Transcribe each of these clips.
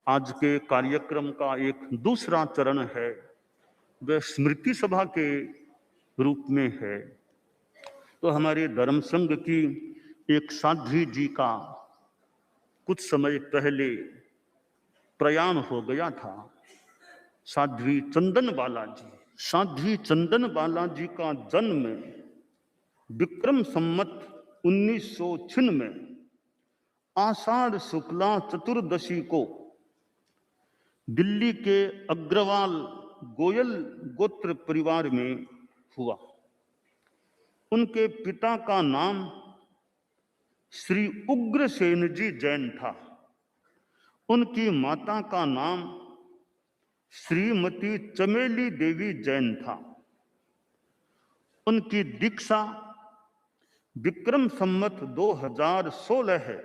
आज के कार्यक्रम का एक दूसरा चरण है, वह स्मृति सभा के रूप में है। तो हमारे धर्म संघ की एक साध्वी जी का कुछ समय पहले प्रयाण हो गया था। साध्वी चंदन बाला जी। साध्वी चंदन बाला जी का जन्म विक्रम संमत 1906 में आषाढ़ शुक्ला चतुर्दशी को दिल्ली के अग्रवाल गोयल गोत्र परिवार में हुआ। उनके पिता का नाम श्री उग्रसेन जी जैन था। उनकी माता का नाम श्रीमती चमेली देवी जैन था। उनकी दीक्षा विक्रम संमत 2016 है।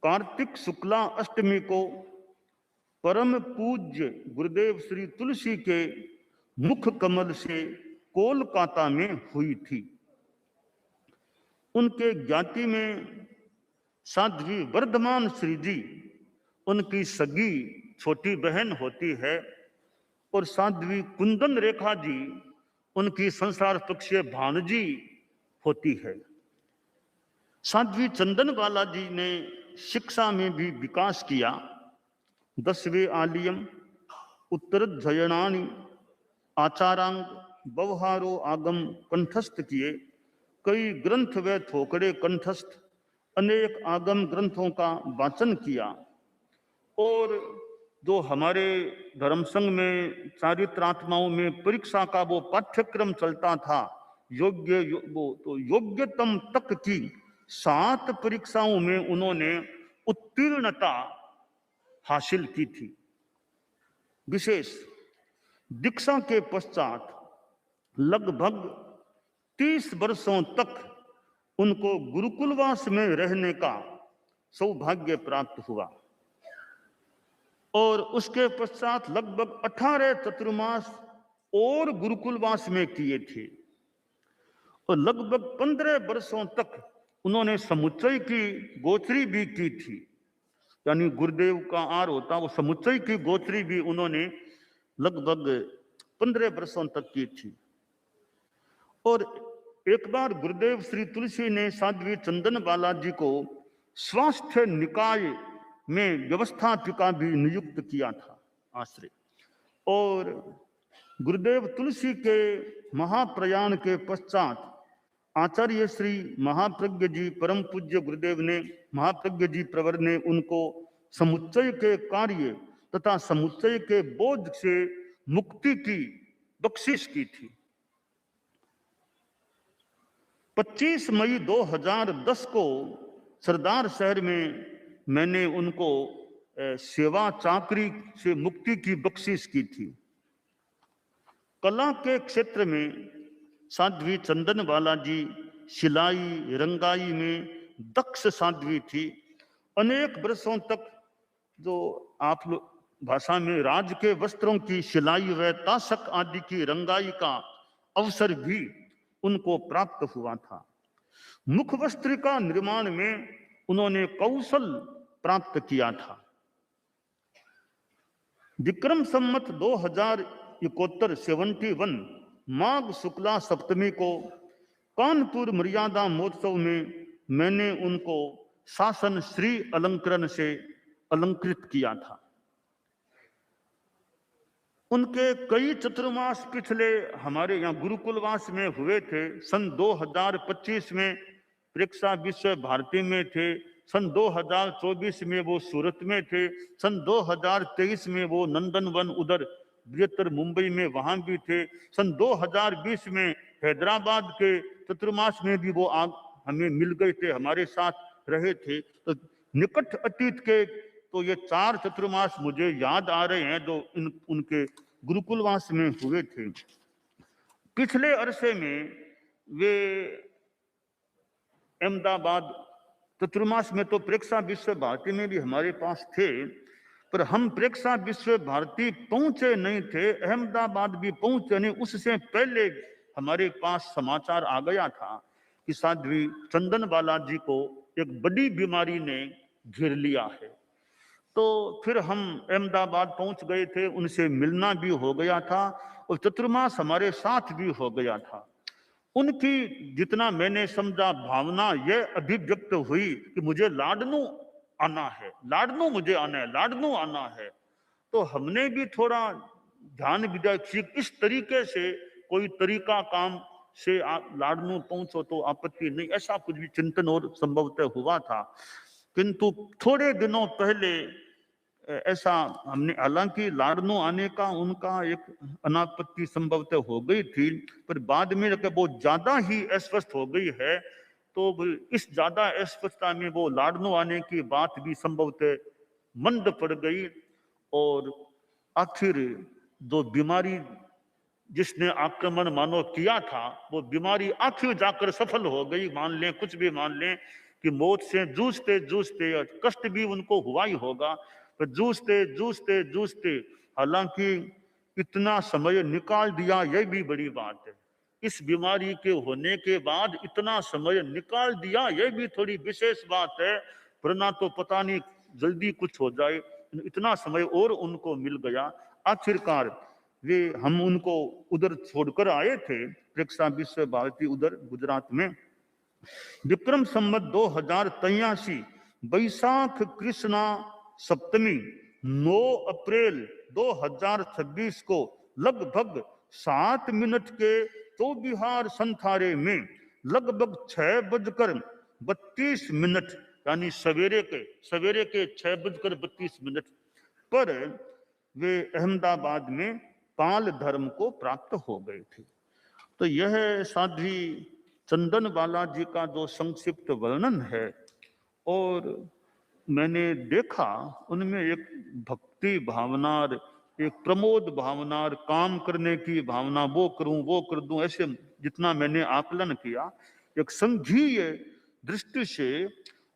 कार्तिक शुक्ला अष्टमी को परम पूज्य गुरुदेव श्री तुलसी के मुख कमल से कोलकाता में हुई थी। उनके ज्ञाति में साध्वी वर्धमान श्री जी उनकी सगी छोटी बहन होती है और साध्वी कुंदन रेखा जी उनकी संसार पक्षीय भाणजी होती है। साध्वी चंदन बाला जी ने शिक्षा में भी विकास किया। 10वें आलियम उत्तरध्ययनानि आचारांग व्यवहारो आगम कंठस्थ किए। कई ग्रंथ व थोकड़े कंठस्थ, अनेक आगम ग्रंथों का वाचन किया। और जो हमारे धर्म संघ में चारित्रात्माओं में परीक्षा का वो पाठ्यक्रम चलता था, योग्यतम तक की 7 परीक्षाओं में उन्होंने उत्तीर्णता हासिल की थी। विशेष दीक्षा के पश्चात लगभग 30 वर्षों तक उनको गुरुकुलवास में रहने का सौभाग्य प्राप्त हुआ और उसके पश्चात लगभग 18 चतुर्मास और गुरुकुलवास में किए थे और लगभग 15 वर्षों तक उन्होंने समुच्चय की गोचरी भी की थी। यानी गुरुदेव का आर होता वो समुच्चय की गोचरी भी उन्होंने लगभग 15 वर्षों तक की थी। और एक बार गुरुदेव श्री तुलसी ने साध्वी चंदन बाला जी को स्वास्थ्य निकाय में व्यवस्थापिका भी नियुक्त किया था आश्रय। और गुरुदेव तुलसी के महाप्रयाण के पश्चात आचार्य श्री महाप्रज्ञ जी परम पूज्य गुरुदेव ने महाप्रज्ञ जी प्रवर ने उनको समुच्चय के कार्य तथा समुच्चय के बोझ से मुक्ति की बख्शिश की थी। 25 मई 2010 को सरदार शहर में मैंने उनको सेवा चाकरी से मुक्ति की बख्शिश की थी। कला के क्षेत्र में साध्वी चंदन बाला जी सिलाई रंगाई में दक्ष साध्वी थी। अनेक वर्षों तक जो आप भाषा में राज के वस्त्रों की सिलाई व ताशक आदि की रंगाई का अवसर भी उनको प्राप्त हुआ था। मुख वस्त्र का निर्माण में उन्होंने कौशल प्राप्त किया था। विक्रम संमत 2071 माघ शुक्ला सप्तमी को कानपुर मर्यादा महोत्सव में मैंने उनको शासन श्री अलंकरण से अलंकृत किया था। उनके कई चतुर्मास पिछले हमारे यहाँ गुरुकुलवास में हुए थे। सन 2025 में परीक्षा विश्व भारती में थे। सन 2024 में वो सूरत में थे। सन 2023 में वो नंदनवन उधर बृहत्तर मुंबई में वहां भी थे। सन 2020 में हैदराबाद के चतुर्मास में भी वो हमें मिल गए थे, हमारे साथ रहे थे। तो निकट अतीत के तो ये 4 चतुर्मास मुझे याद आ रहे हैं जो उनके गुरुकुलवास में हुए थे। पिछले अरसे में वे अहमदाबाद चतुर्मास में तो प्रेक्षा विश्व भारती में भी हमारे पास थे, पर हम प्रेक्षा विश्व भारती पहुंचे नहीं थे, अहमदाबाद भी पहुंचे नहीं। उससे पहले हमारे पास समाचार आ गया था कि साध्वी चंदन बाला जी को एक बड़ी बीमारी ने घेर लिया है। तो फिर हम अहमदाबाद पहुंच गए थे, उनसे मिलना भी हो गया था और चतुर्मास हमारे साथ भी हो गया था। उनकी जितना मैंने समझा भावना यह अभिव्यक्त हुई कि मुझे लाडनू आना है, लाडनू मुझे आना है, लाडनू आना है। तो हमने भी थोड़ा ध्यान दिया कि इस तरीके से कोई तरीका काम से आप लाडनू पहुंचो तो आपत्ति नहीं, ऐसा कुछ भी चिंतन और संभवतः हुआ था। किंतु थोड़े दिनों पहले ऐसा हमने, हालांकि लाडनू आने का उनका एक अनापत्ति संभवतः हो गई थी, पर बाद में जब वो ज्यादा ही अस्वस्थ हो गई है तो इस ज्यादा अस्वस्थता में वो लाडनू आने की बात भी संभवतः मंद पड़ गई। और आखिर जो बीमारी जिसने आक्रमण मानो किया था वो बीमारी आखिर जाकर सफल हो गई, मान लें कुछ भी मान लें कि मौत से जूझते जूझते, कष्ट भी उनको हुआ ही होगा, पर जूझते जूझते जूझते हालांकि इतना समय निकाल दिया, यह भी बड़ी बात है। इस बीमारी के होने के बाद इतना समय निकाल दिया, यह भी थोड़ी विशेष बात है, वरना तो पता नहीं जल्दी कुछ हो जाए। इतना समय और उनको मिल गया। आखिरकार वे, हम उनको उधर छोड़कर आए थे, प्रेक्षा विश्व भारती उधर गुजरात में। विक्रम संवत 2083 बैसाख कृष्णा सप्तमी 9 अप्रैल 2026 को लगभग 7 मिनट के चौबिहार संथारे में लगभग 6:32 यानी सवेरे के 6:32 पर वे अहमदाबाद में पाल धर्म को प्राप्त हो गए थे। तो यह साध्वी चंदन बालाजी का जो संक्षिप्त वर्णन है, और मैंने देखा उनमें एक भक्ति भावना, एक प्रमोद भावना, काम करने की भावना, वो करूं वो कर दूं, ऐसे जितना मैंने आकलन किया, एक संघीय दृष्टि से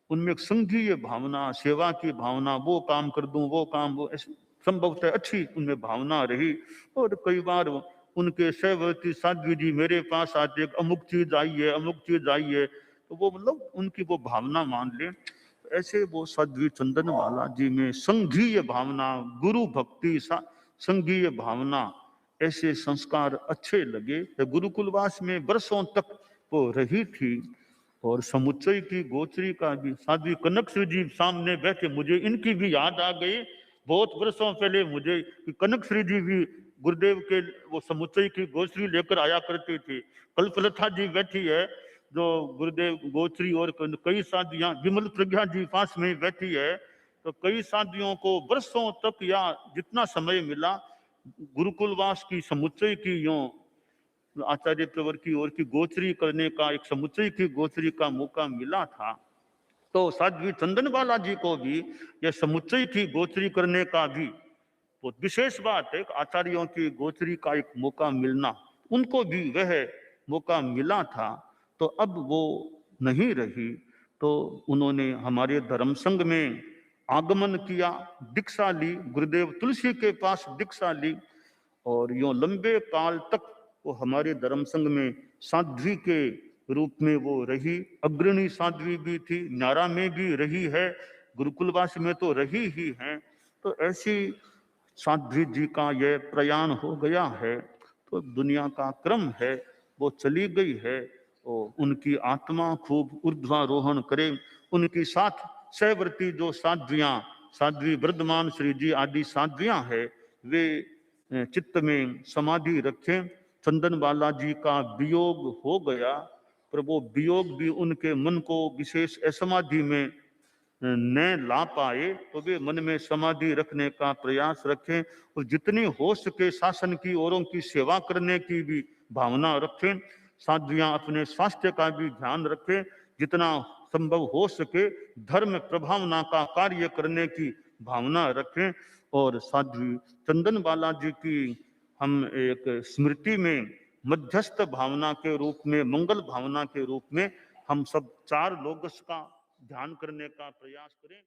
उनमें एक संघीय भावना, सेवा की भावना, वो काम कर दूं वो काम, वो संभवतः अच्छी उनमें भावना रही। और कई बार उनके सहवर्ती साध्वी जी मेरे पास आते, अमुक चीज आई है, अमुक चीज आई है, तो वो मतलब उनकी वो भावना मान ले। ऐसे वो साध्वी चंदन बालाजी में संघीय भावना, गुरु भक्ति, संघीय भावना, ऐसे संस्कार अच्छे लगे। गुरुकुलवास में वर्षों तक वो रही थी। और समुच्चय की गोचरी का भी साध्वी कनक श्री जी सामने बैठे, मुझे इनकी भी याद आ गई। बहुत वर्षों पहले मुझे कनक श्री जी भी गुरुदेव के वो समुच्चय की गोचरी लेकर आया करती थी। कल्पलता जी बैठी है जो गुरुदेव गोचरी, और कई साधियां, विमल प्रज्ञा जी पास में बैठी है। तो कई साधियों को वर्षों तक या जितना समय मिला गुरुकुलवास की समुच्चय की यूं आचार्य प्रवर की ओर की गोचरी करने का, एक समुच्चय की गोचरी का मौका मिला था। तो साध्वी चंदन बालाजी को भी यह समुच्चय की गोचरी करने का भी बहुत विशेष बात है। आचार्यों की गोचरी का एक मौका मिलना, उनको भी वह मौका मिला था। तो अब वो नहीं रही, तो उन्होंने हमारे धर्म संघ में आगमन किया, दीक्षा ली, गुरुदेव तुलसी के पास दीक्षा ली, और यूं लंबे काल तक वो हमारे धर्म संघ में साध्वी के रूप में वो रही। अग्रणी साध्वी भी थी, नारा में भी रही है, गुरुकुलवास में तो रही ही है। तो ऐसी साध्वी जी का यह प्रयाण हो गया है, तो दुनिया का क्रम है, वो चली गई है। और उनकी आत्मा खूब ऊर्ध्वारोहण करे। उनकी साथ सहवर्ती जो साध्वियां, साध्वी वर्धमान श्री जी आदि साध्वियां है, वे चित्त में समाधि रखें। चंदन बालाजी का वियोग हो गया, पर वो वियोग भी उनके मन को विशेष असमाधि में न ला पाए, तो वे मन में समाधि रखने का प्रयास रखें। और जितनी हो सके शासन की औरों की सेवा करने की भी भावना रखें। साध्वियां अपने स्वास्थ्य का भी ध्यान रखें, जितना संभव हो सके धर्म प्रभावना का कार्य करने की भावना रखें। और साध्वी चंदन बालाजी की हम एक स्मृति में मध्यस्थ भावना के रूप में, मंगल भावना के रूप में हम सब 4 लोगस का ध्यान करने का प्रयास करें।